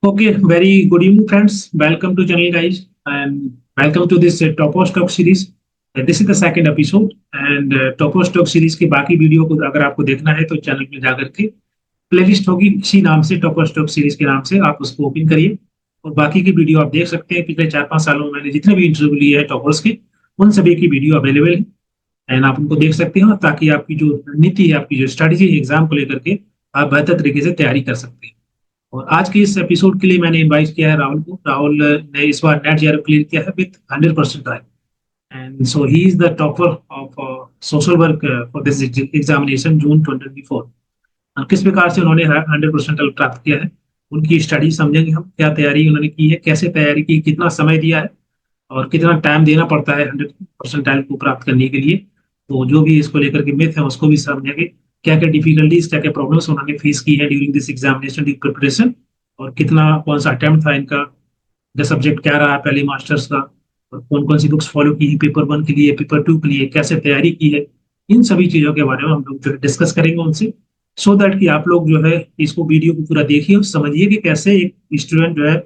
Okay, very good evening, friends. Welcome to channel, guys, and welcome to this Topo Stock series. This is the second episode, and Topo Stock series के बाकी video को अगर आपको देखना है तो channel में जाकर के प्लेलिस्ट होगी इसी नाम से, टॉपर स्टॉक सीरीज के नाम से। आप उसको ओपन करिए और बाकी की वीडियो आप देख सकते हैं। पिछले 4-5 सालों में मैंने जितने भी इंटरव्यू लिए हैं टॉपर्स के, उन सभी की वीडियो अवेलेबल है एंड आप उनको देख सकते हैं, ताकि आपकी जो नीति है, आपकी जो स्ट्रेटेजी है एग्जाम को लेकर के, आप बेहतर तरीके से तैयारी कर सकते हैं। और आज के इस एपिसोड के लिए मैंने इनवाइट किया है राहुल को। राहुल ने इस बार नेट जेआरएफ क्लियर किया है with 100% rank, and so he is the topper of social work for this examination June 2024। किस प्रकार से उन्होंने 100% प्राप्त किया है, उनकी स्टडी समझेंगे हम, क्या तैयारी उन्होंने की है, कैसे तैयारी की, कितना समय दिया है और कितना टाइम देना पड़ता है 100% को प्राप्त करने के लिए। तो जो भी इसको लेकर के मिथ है उसको भी समझेंगे, क्या क्या डिफिकल्टीज, क्या क्या प्रॉब्लम्स उन्होंने फेस की है during this examination due preparation, और कितना कौन सा अटेम्प्ट था इनका, सब्जेक्ट क्या रहा पहले मास्टर्स का, और कौन कौन सी बुक्स फॉलो की पेपर 1 के लिए, पेपर 2 के लिए कैसे तैयारी की है। इन सभी चीजों के बारे में हम लोग जो है डिस्कस करेंगे उनसे, सो दैट कि आप लोग जो है इसको वीडियो को पूरा देखिए और समझिए कि कैसे एक स्टूडेंट जो है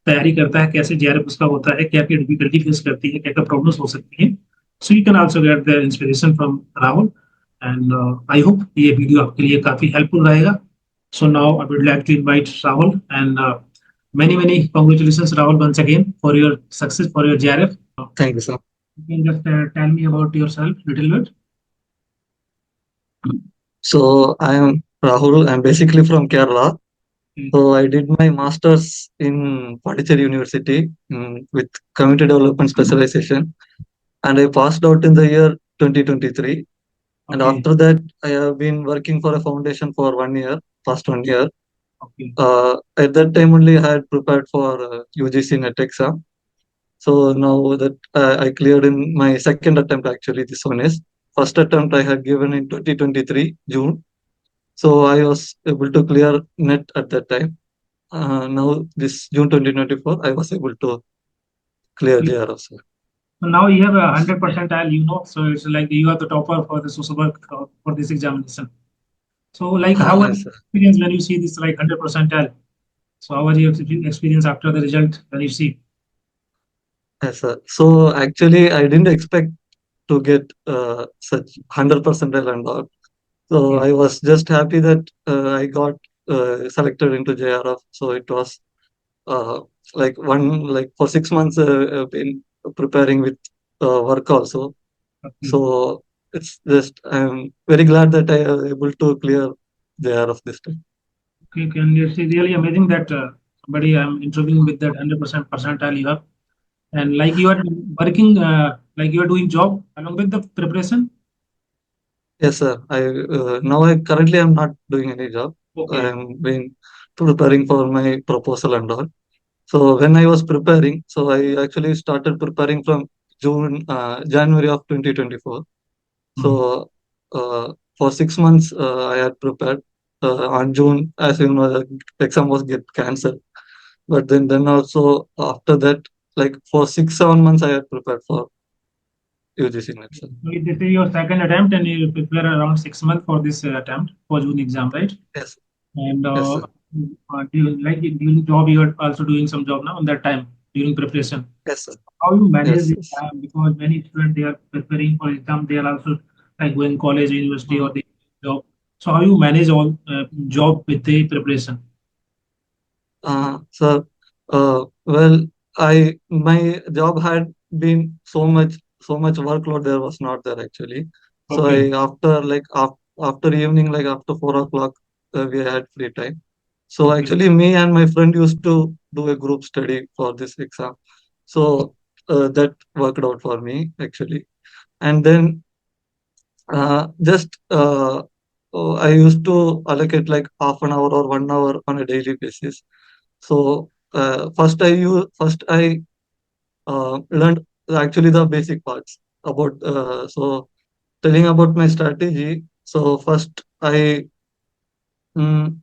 तैयारी करता है, कैसे जेआरएफ उसका होता है, क्या क्या डिफिकल्टी फेस करती है, क्या क्या प्रॉब्लम्स हो सकती है। So you can also get the inspiration from Rahul, and I hope ये वीडियो आपके लिए काफी हेल्पफुल रहेगा। So now I would like to invite Rahul, and many congratulations Rahul once again for your success for your JRF. Thank you, sir. You can just tell me about yourself little bit. So I am Rahul. I'm basically from Kerala. So I did my master's in Pondicherry University with community development specialization, and I passed out in the year 2023. And Okay. after that, I have been working for a foundation for 1 year, past 1 year. Okay. At that time only, I had prepared for UGC NET exam. So now that I cleared in my second attempt, actually, this one is first attempt I had given in 2023 June. So I was able to clear NET at that time. Now this June 2024, I was able to clear JRF. So now you have a 100% percentile, so it's like you are the topper for the social work for this examination. So like how was Yes, your experience when you see this like 100% percentile? So how was your experience after the result when you see? yes, sir. So actually, I didn't expect to get such 100 percentile and all. So I was just happy that I got selected into JRF. So it was like for 6 months I've been preparing with work also. Okay. So it's just I'm very glad that I was able to clear JRF this time. Okay, can you see really amazing that somebody I'm interviewing with that 100% percentile you have, and like you are working, like you are doing job along with the preparation. Yes, sir. Now I currently am not doing any job. Okay. I'm been preparing for my proposal and all. So when I was preparing, so I actually started preparing from January of 2024. So for 6 months I had prepared. On June, as you know, the exam was get cancelled. But then also after that, like for 6-7 months, I had prepared for UGC NET. So this is your second attempt, and you prepare around 6 months for this attempt for June exam, right? Yes. And Yes, sir. do you, like during job you are also doing some job now on that time during preparation? Yes, sir. How you manage Yes, this yes. time, because many students they are preparing for exam, they are also like going college, university, or they job. So how you manage all job with the preparation? So, well, my job had been so much workload there was not there actually. So Okay. after evening, like after 4 o'clock, we had free time. So Okay. actually, me and my friend used to do a group study for this exam. So that worked out for me actually. And then just I used to allocate like half an hour or 1 hour on a daily basis. So first I learned actually the basic parts about so telling about my strategy. So first I mm,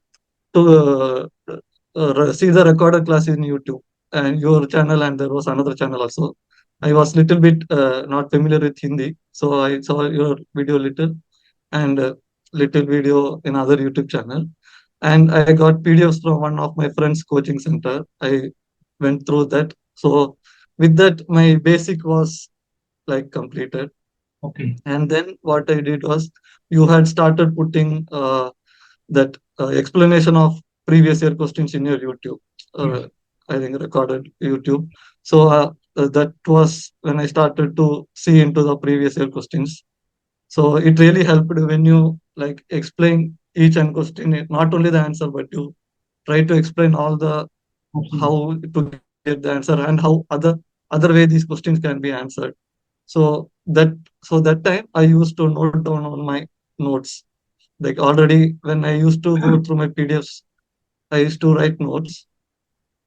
to see the recorded class in YouTube and your channel, and there was another channel also. I was little bit not familiar with Hindi, so I saw your video little and little video in other YouTube channel. and I got PDFs from one of my friends' coaching center. I went through that. So with that, my basic was like completed. Okay. And then what I did was, you had started putting that explanation of previous year questions in your YouTube. Yes. I think recorded YouTube. So that was when I started to see into the previous year questions. So it really helped when you like explain each and question, not only the answer, but you try to explain all the Absolutely. how to get the answer and how other way these questions can be answered. So that time I used to note down on my notes. Like already when I used to go through my PDFs, I used to write notes.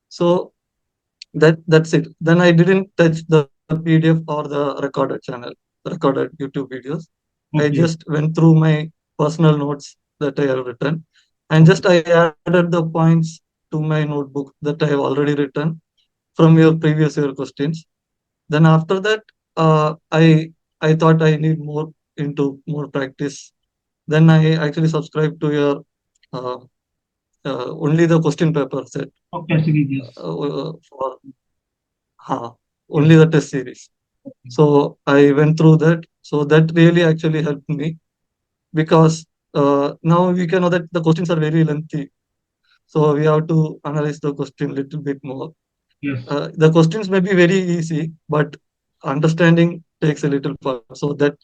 So that's it. Then I didn't touch the PDF or the recorded channel, recorded YouTube videos. I Okay. just went through my personal notes that I have written, and Okay. just I added the points to my notebook that I have already written from your previous year questions. Then after that, I thought I need more into more practice. Then I actually subscribed to your uh, only the question paper set Okay. Series. Yes. for Yes. only the test series. Okay. So I went through that. So that really actually helped me because now we can know that the questions are very lengthy. So we have to analyze the question a little bit more. Yes. The questions may be very easy, but understanding takes a little part. So that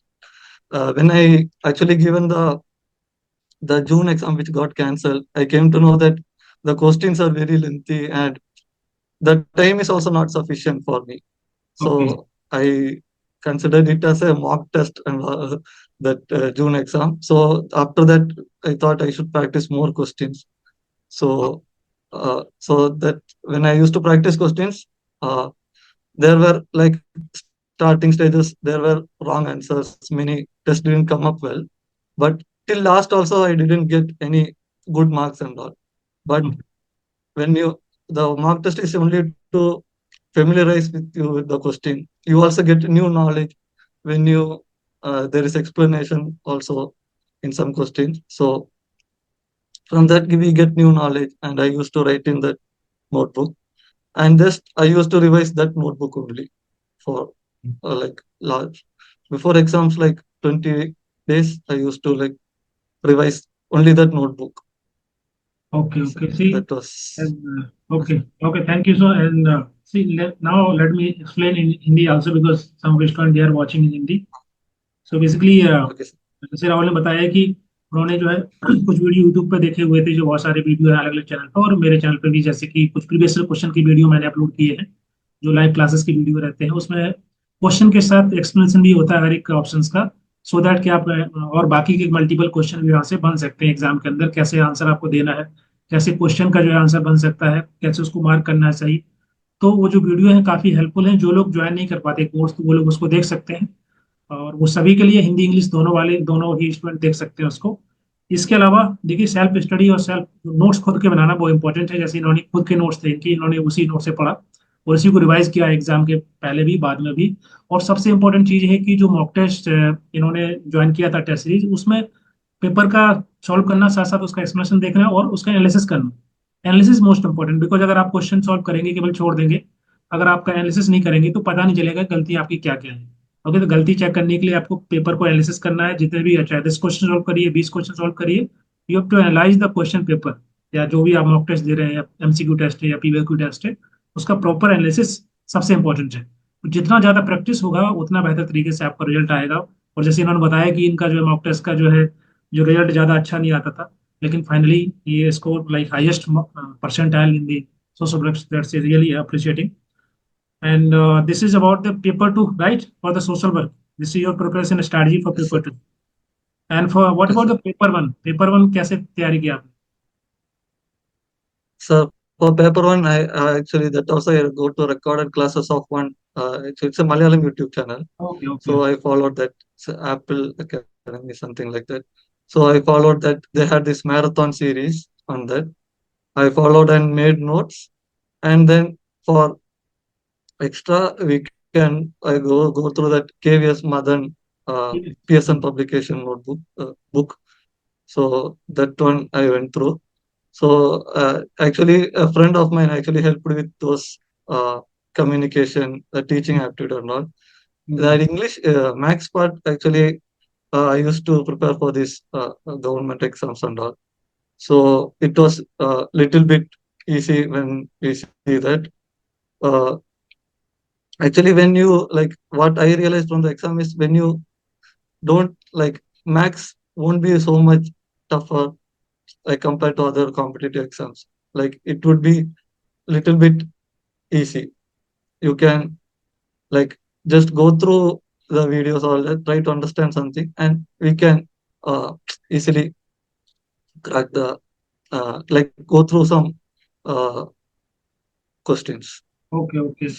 when I actually given the June exam which got cancelled, I came to know that the questions are very lengthy and the time is also not sufficient for me. Okay. So I considered it as a mock test and that June exam. So after that, I thought I should practice more questions. So that when I used to practice questions, uh, there were like starting stages, there were wrong answers. Many tests didn't come up well, but till last also I didn't get any good marks and all. But Okay. when you the mock test is only to familiarize with you with the question. You also get new knowledge when you there is explanation also in some questions. So from that we get new knowledge, and I used to write in that notebook, and just I used to revise that notebook only for like large before exams like 20 days. I used to like revise only that notebook. Okay. So Okay. See. that was And, okay. Okay. Thank you, sir. And see, now let me explain in Hindi also because some of the students they are watching in Hindi. So basically okay. Sir. जैसे राहुल ने बताया कि उन्होंने जो है कुछ video YouTube पे देखे हुए थे जो बहुत सारे वीडियो है अलग अलग चैनल पर और मेरे चैनल पे भी जैसे कि कुछ प्रीवियस क्वेश्चन की वीडियो मैंने अपलोड किए हैं जो लाइव क्लासेस की वीडियो रहते हैं उसमें क्वेश्चन के साथ एक्सप्लेनेशन भी होता है हर एक ऑप्शंस का सो दैट कि आप और बाकी के मल्टीपल क्वेश्चन भी यहाँ से बन सकते हैं एग्जाम के अंदर कैसे आंसर आपको देना है कैसे क्वेश्चन का जो है आंसर बन सकता है कैसे उसको मार्क करना है सही तो वो जो वीडियो है काफी हेल्पफुल है जो लोग ज्वाइन नहीं कर पाते कोर्स तो वो लोग उसको देख सकते हैं और वो सभी के लिए हिंदी इंग्लिश दोनों वाले दोनों ही स्टूडेंट देख सकते हैं उसको इसके अलावा देखिए सेल्फ स्टडी और सेल्फ नोट्स खुद के बनाना बहुत इंपॉर्टेंट है जैसे इन्होंने खुद के नोट्स थे इनके इन्होंने उसी नोट से पढ़ा और इसी को रिवाइज किया एग्जाम के पहले भी बाद में भी और सबसे इंपॉर्टेंट चीज है कि जो मॉक टेस्ट इन्होंने ज्वाइन किया था टेस्ट सीरीज उसमें पेपर का सॉल्व करना साथ साथ उसका एक्सप्लेनेशन देखना और उसका एनालिसिस करना एनालिसिस मोस्ट इंपॉर्टेंट बिकॉज अगर आप क्वेश्चन सॉल्व करेंगे केवल छोड़ देंगे अगर आपका एनालिसिस नहीं करेंगे तो पता नहीं चलेगा गलती आपकी क्या क्या है ओके तो गलती चेक करने के लिए आपको पेपर को एनालिसिस करना है जितने भी चाहे 10 क्वेश्चन सॉल्व करिए 20 क्वेश्चन सॉल्व करिए you have to analyse the question paper या जो भी आप मॉक टेस्ट दे रहे हैं या एमसीक्यू टेस्ट है या पीवीक्यू टेस्ट है उसका प्रॉपर एनालिसिस सबसे इंपॉर्टेंट है तो जितना ज्यादा प्रैक्टिस होगा उतना बेहतर तरीके से आपका रिजल्ट आएगा और जैसे इन्होंने बताया कि इनका जो है मॉक टेस्ट का जो है जो रिजल्ट ज्यादा अच्छा नहीं आता था लेकिन फाइनली ये score like highest percentile in the so that's really appreciating and this is about the paper 2 right for the social work this is your preparation strategy for Yes, paper sir. 2 and for what Yes, about sir. the paper 1 कैसे तैयारी किया आपने So for paper one, I actually that also I go to recorded classes of one. It's a Malayalam YouTube channel. okay okay So I followed that. It's Apple Academy, something like that. So I followed that. They had this marathon series on that. I followed and made notes. And then for extra, we can I go through that KVS Madan yes PSN publication notebook book. So that one I went through. So actually, a friend of mine actually helped with those communication, teaching aptitude and all. Hmm. That English max part actually I used to prepare for this government exams and all. So it was a little bit easy when we see that. Uh, Actually, when you like, what I realized from the exam is when you don't like, max won't be so much tougher like compared to other competitive exams. Like it would be little bit easy. You can like just go through the videos or try to understand something, and we can uh, easily crack the like go through some uh, questions. Okay, okay.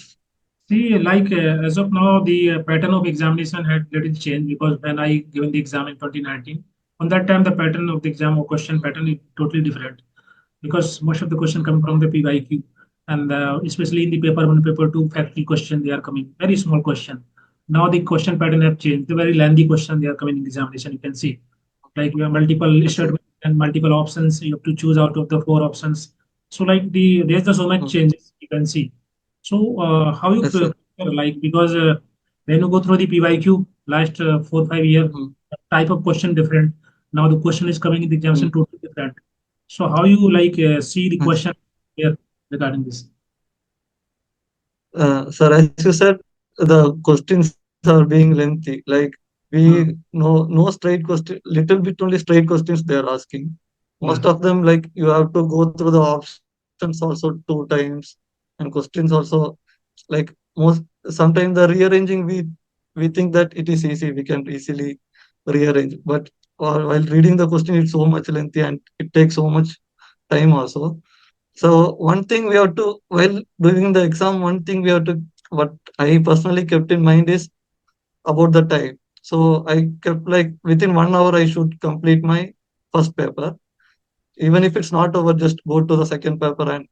See, like as of now, the pattern of examination had little changed because when I given the exam in 2019, on that time the pattern of the exam or question pattern is totally different because most of the question come from the PYQ and especially in the paper one, paper two factory question they are coming very small question. Now the question pattern have changed. The very lengthy question they are coming in examination. You can see like we have multiple Yes, sir. statements and multiple options. You have to choose out of the four options. So like there's the so much Mm. changes you can see. So how you Yes, sir. prepare, like because when you go through the PYQ last 4 5 years, Mm. type of question different. Now the question is coming in the Mm. examination totally different. So how you like see the Yes. question here regarding this? Sir, as you said, the questions are being lengthy. Like we Hmm. no straight question, little bit only straight questions they are asking. Yeah. Most of them like you have to go through the options also two times, and questions also like most sometimes the rearranging we think that it is easy, we can easily rearrange, but while reading the question it's so much lengthy and it takes so much time also. So one thing we have to, while doing the exam, one thing we have to, what I personally kept in mind is about the time. So I kept like within 1 hour I should complete my first paper. Even if it's not over, just go to the second paper and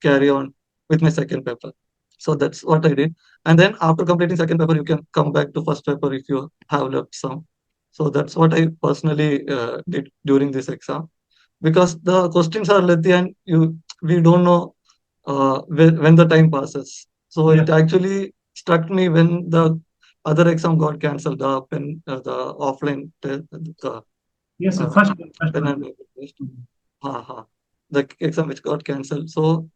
carry on with my second paper. So that's what I did. And then after completing second paper, you can come back to first paper if you have left some. So that's what I personally did during this exam, because the questions are lengthy and we don't know when the time passes. So Yeah. it actually struck me when the other exam got cancelled, the offline the Yes, sir. uh, First pen one. and paper test. Ha. The exam which got cancelled. So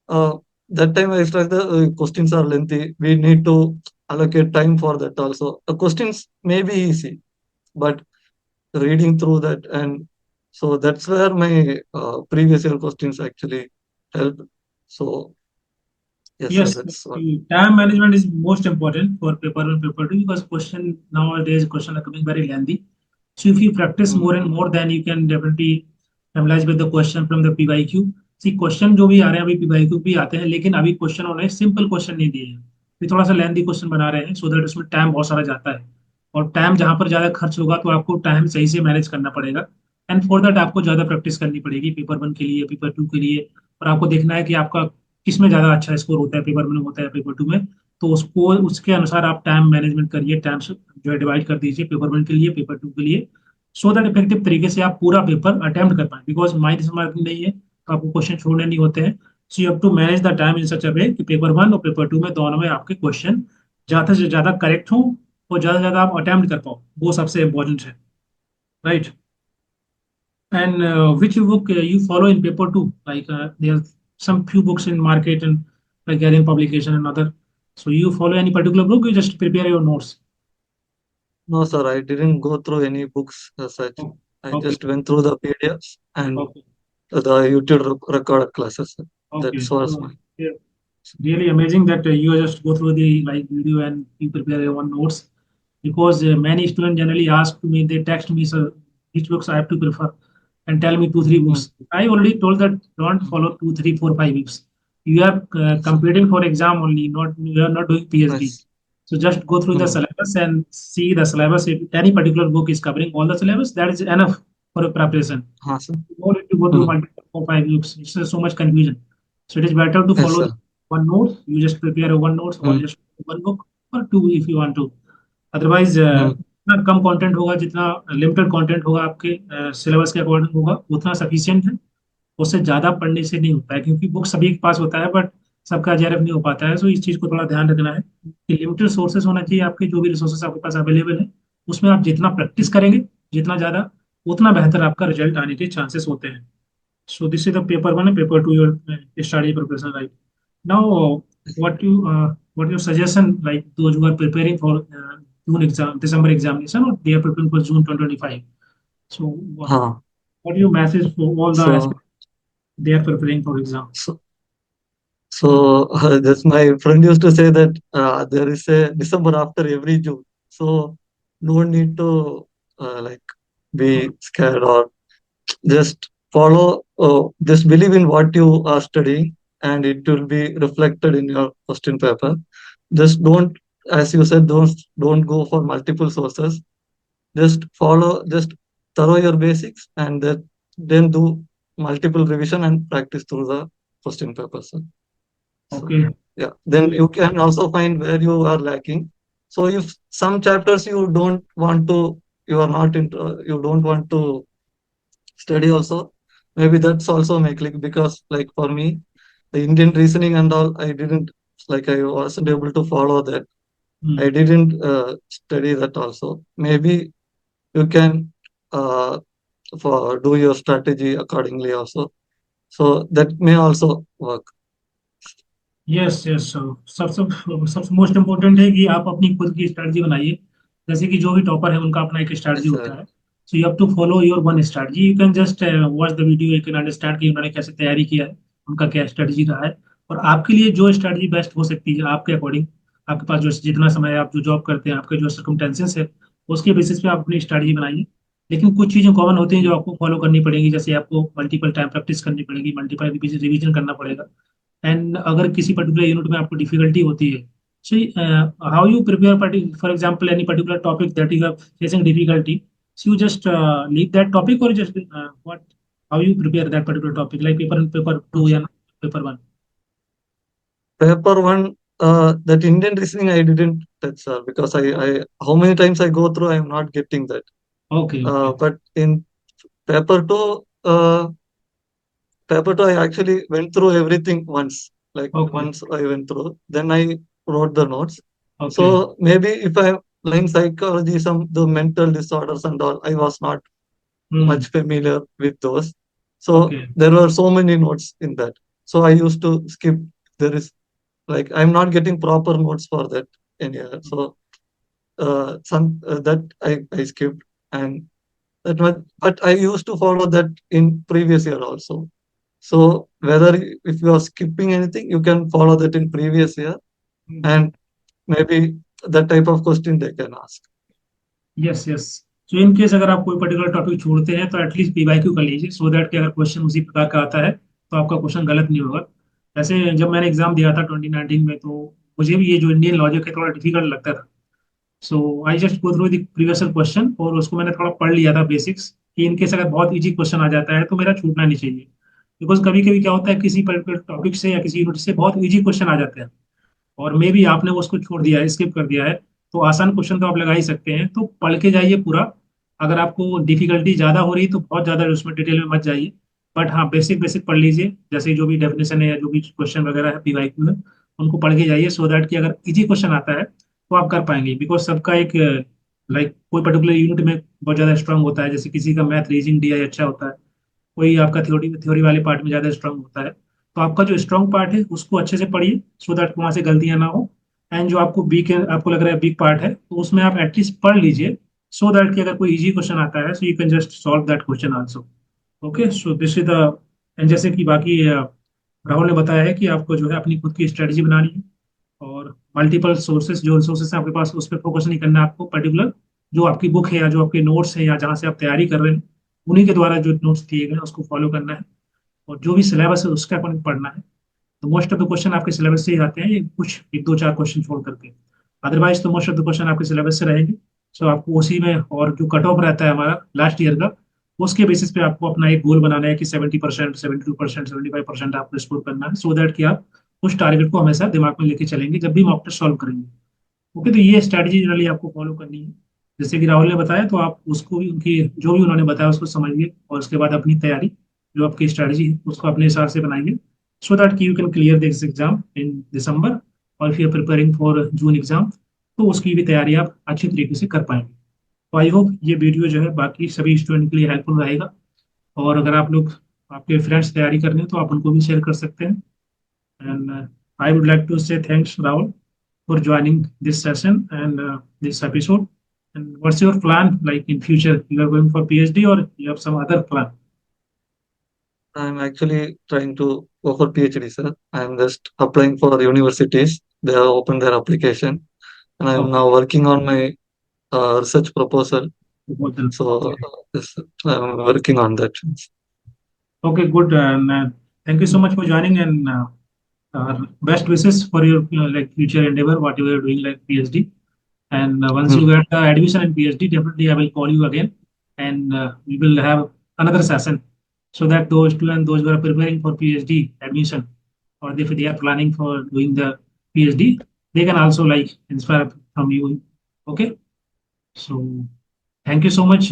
uh, that time I struck the questions are lengthy. We need to allocate time for that also. The questions may be easy, but reading through that, and so that's where my previous year questions actually helped. So yes, sir, Yes, that's what. the time management is most important for paper one, paper two because question nowadays question are coming very lengthy. So if you practice Mm. more and more, then you can definitely familiarize with the question from the PYQ. See question जो भी आ रहे हैं अभी PYQ भी आते हैं लेकिन अभी क्वेश्चन उन्हें सिंपल क्वेश्चन नहीं दिए हैं, ये थोड़ा सा लेंथी क्वेश्चन बना रहे हैं सो दैट उसमें टाइम बहुत सारा जाता है और टाइम जहां पर ज्यादा खर्च होगा तो आपको टाइम सही से मैनेज करना पड़ेगा एंड फॉर दैट आपको ज्यादा प्रैक्टिस करनी पड़ेगी पेपर वन के लिए पेपर टू के लिए और आपको देखना है कि आपका किसमें ज्यादा अच्छा स्कोर होता है पेपर वन में होता है पेपर टू में तो उसको उसके अनुसार आप टाइम मैनेजमेंट करिए टाइम जो है डिवाइड कर दीजिए पेपर वन के लिए पेपर टू के लिए सो दैट इफेक्टिव तरीके से आप पूरा पेपर अटेम्प्ट कर पाए बिकॉज माइनस मार्किंग नहीं है तो आपको क्वेश्चन छोड़ने नहीं होते हैं so you have to manage the time in such a way कि पेपर वन और पेपर टू में दोनों में आपके क्वेश्चन ज्यादा से ज्यादा करेक्ट हो और ज्यादा से ज्यादा आप अटेम्प्ट कर पाओ वो सबसे इंपॉर्टेंट है right and which book you follow in paper two? Like there are some few books in market and like getting publication and other. So you follow any particular book? You just prepare your notes. No, sir, I didn't go through any books as such. Oh, I okay, just went through the PDFs and okay, the YouTube recorded classes. okay. That's was So my. yeah, really amazing that you just go through the like video and you prepare your own notes because many students generally ask me, they text me, so which books I have to prefer and tell me two, three Mm. books. I already told that don't Mm. follow two, three, four, five books. You are Yes, sir. competing for exam only, not you are not doing PhD. Yes. So just go through the Mm. syllabus and see the syllabus. If any particular book is covering all the syllabus, that is enough for a preparation. Sir. You don't need to go through Mm. multiple four, five books. It's so much confusion. So it is better to Yes, follow sir. one note. You just prepare a one notes or Mm. just one book or two if you want to. Otherwise, Mm. जितना कम content होगा जितना limited content होगा आपके syllabus के according होगा उतना sufficient है उससे ज्यादा पढ़ने से नहीं होता है, क्योंकि बुक सभी के पास होता है बट सबका जेआरएफ नहीं हो पाता है। सो इस चीज को थोड़ा ध्यान रखना है कि लिमिटेड सोर्सेस होना चाहिए, आपके जो भी रिसोर्सेस आपके पास अवेलेबल है उसमें आप जितना प्रैक्टिस करेंगे, जितना ज्यादा, उतना बेहतर आपका रिजल्ट आने के चांसेस होते हैं। So this is the paper one and paper two, your study preparation, right? Now, what your suggestion, like those who are preparing for June exam, December examination, or they are preparing for June 2025. So हाँ. what your message for all the So aspirants they are preparing for exam? so just my friend used to say that there is a December after every June. So no need to like be scared, or just follow, just believe in what you are studying, and it will be reflected in your question paper. Just don't, as you said, don't go for multiple sources. Just follow, just thorough your basics, and then do multiple revision and practice through the question papers. So Okay. yeah, then you can also find where you are lacking. So if some chapters you don't want to, you are not into, you don't want to study also, maybe that's also make click, because like for me, the Indian reasoning and all, I didn't, like I wasn't able to follow that. I Hmm. didn't study that also. Maybe you can for do your strategy accordingly also. So that may also work. Yes yes, सबसे सबसे most important है कि आप अपनी खुद की strategy बनाइए। जैसे कि जो भी टॉपर है उनका अपना एक स्ट्रेटजी Yes, होता है। So you have to follow your one strategy, you can just watch the video, you can understand कि उन्होंने कैसे तैयारी किया है, उनका क्या स्ट्रेटजी रहा है, और आपके लिए जो स्ट्रेटजी बेस्ट हो सकती है आपके अकॉर्डिंग, आपके पास जो जितना समय है, आप जो जॉब करते हैं, आपके जो सर्कमटेंसेस है, उसके बेसिस पे आप अपनी स्ट्रेटजी बनाइए। लेकिन कुछ चीज़ें कॉमन होती हैं जो आपको फॉलो करनी पड़ेगी, जैसे आपको मल्टीपल टाइम प्रैक्टिस करनी पड़ेगी, मल्टीपल रिवीजन करना पड़ेगा। एंड अगर किसी पर्टिकुलर यूनिट में आपको डिफिकल्टी होती है, so how you prepare for example any particular topic that you are facing difficulty, so you just leave that topic और just what, how you prepare that particular topic, like paper two yes. and paper one? Paper one, that Indian reasoning I didn't touch, sir, because how many times I go through, I am not getting that. Okay, okay, But in paper two, I actually went through everything once. Like okay, once I went through, then I wrote the notes. okay. So maybe if I'm learning psychology, some the mental disorders and all, I was not Hmm. much familiar with those. So Okay. there were so many notes in that. So I used to skip. There is, like, I'm not getting proper notes for that in here. So some that I skipped, and that much. But I used to follow that in previous year also. So whether if you are skipping anything, you can follow that in previous year, Hmm. and maybe that type of question they can ask. Yes yes. So in case अगर आप कोई particular topic छोड़ते हैं तो at least PYQ कर लीजिए, सो that कि अगर क्वेश्चन उसी प्रकार का आता है तो आपका क्वेश्चन गलत नहीं होगा। वैसे जब मैंने एग्जाम दिया था 2019 में, तो मुझे भी ये जो इंडियन लॉजिक है थोड़ा डिफिकल्ट लगता था। So I just go through the previous question और उसको मैंने थोड़ा पढ़ लिया था बेसिक्स, कि इनकेस अगर बहुत इजी क्वेश्चन आ जाता है तो मेरा छूटना नहीं चाहिए। बिकॉज कभी कभी क्या होता है, किसी पर्टिकुलर टॉपिक से या किसी यूनिट से बहुत इजी क्वेश्चन आ जाते हैं और मे भी आपने उसको छोड़ दिया है, स्किप कर दिया है, तो आसान क्वेश्चन तो आप लगा ही सकते हैं। तो पढ़ के जाइए पूरा। अगर आपको डिफिकल्टी ज्यादा हो रही तो बहुत ज्यादा उसमें डिटेल में मत जाइए, बट हाँ बेसिक बेसिक पढ़ लीजिए, जैसे जो भी डेफिनेशन है या जो भी क्वेश्चन वगैरह है पीवाईक्यू है, उनको पढ़ के जाइए, सो दैट कि अगर इजी क्वेश्चन आता है तो आप कर पाएंगे। बिकॉज सबका एक लाइक कोई पर्टिकुलर यूनिट में बहुत ज्यादा स्ट्रांग होता है, जैसे किसी का मैथ रीजनिंग डीआई अच्छा होता है, कोई आपका थ्योरी थ्योरी वाले पार्ट में ज्यादा स्ट्रांग होता है। तो आपका जो स्ट्रांग पार्ट है उसको अच्छे से पढ़िए, सो दैट वहां से गलतियां ना हो। एंड जो आपको वीक है, आपको लग रहा है वीक पार्ट है, तो उसमें आप एटलीस्ट पढ़ लीजिए, सो दैट कि अगर कोई इजी क्वेश्चन आता है so you can just solve that question answer. Okay, so this is the, and जैसे कि बाकी राहुल ने बताया है कि आपको जो है अपनी खुद की स्ट्रेटजी बनानी है, और मल्टीपल सोर्सेज, जो रिसोर्सेज हैं आपके पास उस पर फोकस नहीं करना है आपको। पर्टिकुलर जो आपकी बुक है या जो आपके नोट्स हैं या जहाँ से आप तैयारी कर रहे हैं, उन्हीं के द्वारा जो नोट्स दिए गए हैं उसको फॉलो करना है, और जो भी सिलेबस है उसका अपन पढ़ना है। तो मोस्ट ऑफ द क्वेश्चन आपके सिलेबस से ही आते हैं, ये कुछ एक दो चार क्वेश्चन छोड़ करके, अदरवाइज तो मोस्ट ऑफ द क्वेश्चन आपके सिलेबस से रहेंगे। सो आपको उसी में, और जो कट ऑफ रहता है हमारा लास्ट ईयर का, उसके बेसिस पे आपको अपना एक गोल बनाना है कि 70%, 72%, 75% आपको स्कोर करना है, सो दैट कि आप उस टारगेट को हमेशा दिमाग में लेके चलेंगे जब भी मॉक टेस्ट सॉल्व करेंगे। ओके, तो ये स्ट्रैटेजी जनरली आपको फॉलो करनी है। जैसे कि राहुल ने बताया, तो आप उसको भी, उनकी जो भी उन्होंने बताया उसको समझिए और उसके बाद अपनी तैयारी जो आपकी स्ट्रेटजी है उसको अपने हिसाब से बनाइए, सो दैट कि you can clear this exam in December, और if you are preparing for June exam तो उसकी भी तैयारी आप अच्छी तरीके से कर पाएंगे। तो आई होप ये वीडियो जो है बाकी सभी स्टूडेंट के लिए हेल्पफुल रहेगा, और अगर आप लोग, आपके फ्रेंड्स तैयारी कर रहे हैं तो आप उनको भी शेयर कर सकते हैं। And I would like to say thanks Rahul for joining this session and this episode. And what's your plan like in future? You are going for PhD or you have some other plan? I'm actually trying to go for PhD, sir. I'm just applying for universities. They have opened their application, and I'm Okay. now working on my research proposal. Proposal. So Okay. yes, I'm working on that. Okay, good. And thank you so much for joining, and best wishes for your like future endeavor, whatever you're doing like PhD. And once you Mm. get the admission in PhD, definitely I will call you again, and we will have another session, so that those students, those who are preparing for PhD admission, or if they are planning for doing the PhD, they can also like inspire from you. Okay, so thank you so much.